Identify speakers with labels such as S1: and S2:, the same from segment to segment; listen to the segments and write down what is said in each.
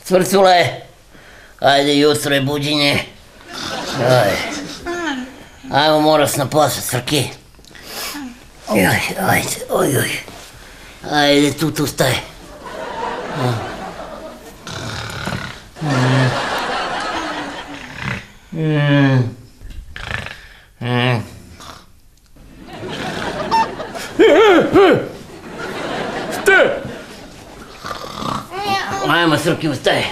S1: Cvrcule, ajde, jutro je buđenje. Ajmo, moraš na posao, Crki. Ajde, tu staj. Ajmo, Crki, ustaj.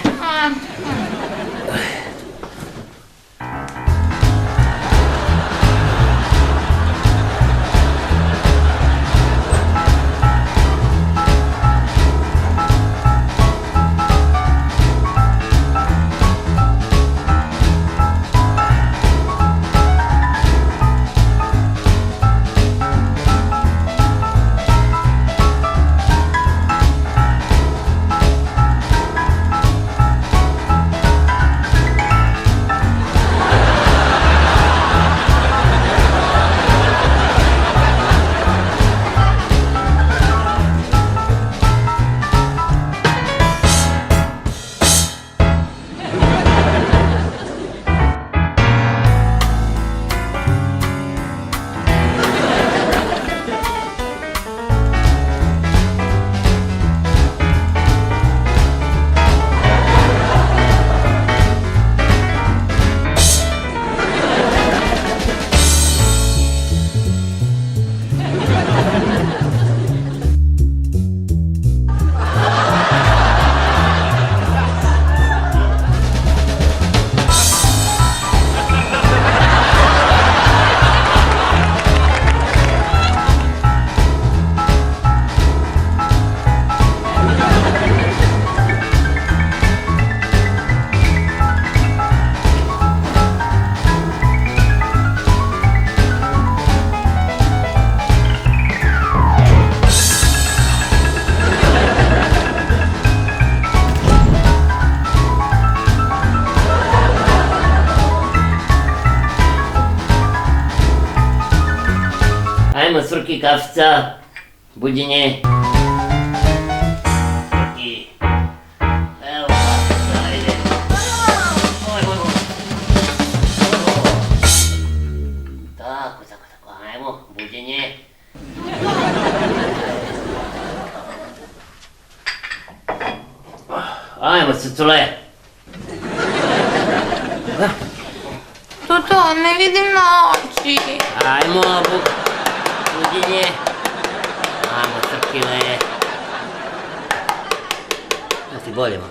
S1: Ajmo, Crki, kafica, buđenje. Crki. Evo kafica, ajde. Tako, ajmo, buđenje. Ajmo, Cvrcule.
S2: Toto, ne vidim na oči.
S1: Ajmo, buđenje. Ajmo, Crkile. Da ti bolje, ma?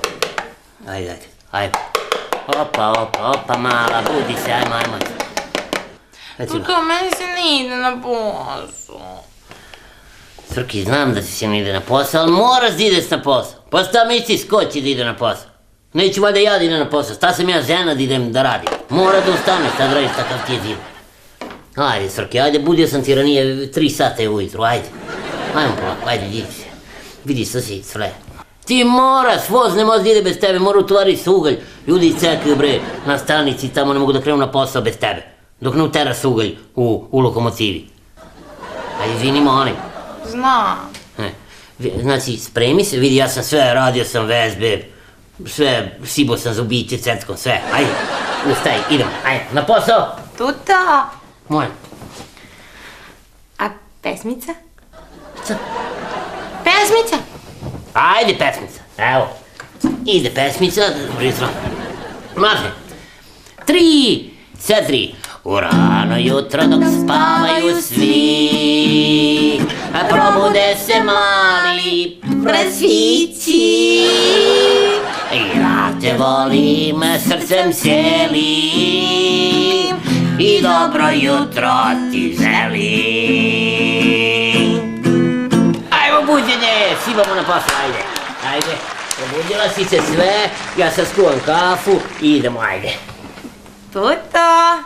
S1: Ajde. Opa, mala, budi se, ajmo.
S2: Toto, meni se ne ide na posao.
S1: Crki, znam da ti se ne ide na posao, ali moraš da ideš na posao. Pa šta misliš ko će da ide na posao? Neću valjda ja da idem na posao, šta sam ja žena da idem da radim? Mora da ustaneš, sad radiš takav ti je zim. Ajde, Crki, ajde, budio sam ti ranije 3 sata je ujutru, ajde. Ajmo polako, ajde, idi se. Vidi što si, Crle. Ti moraš, voz ne može da ide bez tebe, mora utovariti ugalj. Ljudi čekaju, bre, na stanici, tamo ne mogu da krenu na posao bez tebe. Dok ne uteraš ugalj u lokomotivi. Ajde, izvini, molim.
S2: Znam.
S1: Znači, spremi se, vidi, ja sam sve, radio sam vežbe, sve, sibo sam za ubiće, ceckom, sve, ajde, ustaj, idemo, ajde, na posao.
S2: Tuta.
S1: Molim.
S2: A pesmica?
S1: Šta?
S2: Pesmica?
S1: Ajde, pesmica, evo, ide pesmica, dobro jutro. Može. 3, 4, u rano jutro dok spavaju svi, probude se mali prasići. Ja te volim srcem cijelim i dobro jutro ti želim. Ajmo buđenje, svi vamo na posao, ajde. Ajde, probudila si se sve, ja sad skuvam kafu i idemo, ajde.
S2: Tuto!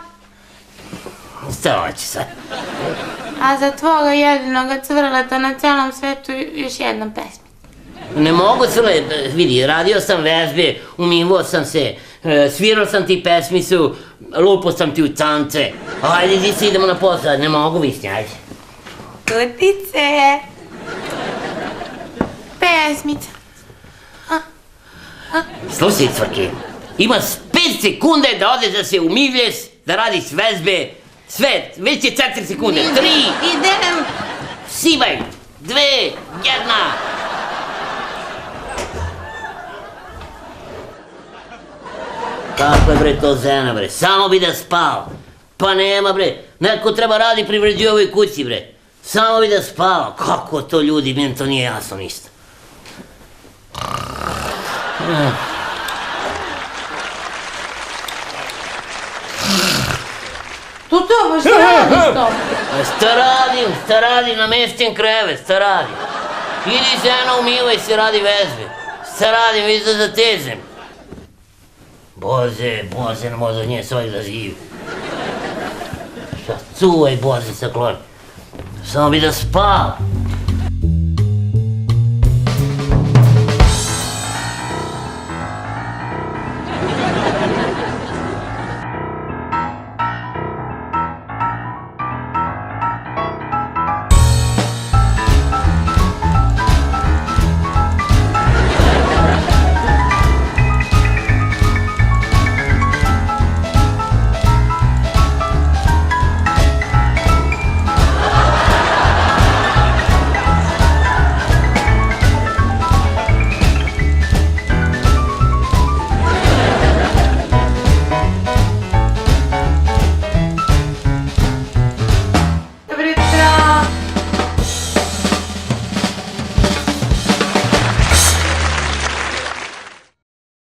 S1: Šta hoće sad?
S2: A za tvoga jedinoga cvrleta na celom svetu još jedna pesma.
S1: Ne mogu Crle, vidi, radio sam vežbe, umivo sam se, svirao sam ti pesmicu, lupo sam ti u cance. Ajde, idi se idemo na posao, ne mogu visnje, ajde.
S2: Tutice! Pesmica.
S1: Slušaj, Cvrke, imaš 5 sekunde da odeš da se umivlješ, da radiš vežbe, sve, već je 4 sekunde, 3,
S2: Idem!
S1: sibaj, 2, 1. Kako je bre to žena bre, samo bi da spava. Pa nema bre, neko treba radi privređuje ovoj kući bre. Samo bi da spava, kako to ljudi, meni to nije jasno ništa.
S2: Tuto, pa šta radiš to?
S1: Šta radim, namestim krevet, šta radim? Idi žena, umivaj se, radi vežbe. Šta radim, vidiš da zatezem. Bože, ne može nje svoj da živi. Šta cuvaj, Bože, sakloni. Samo bi da spava.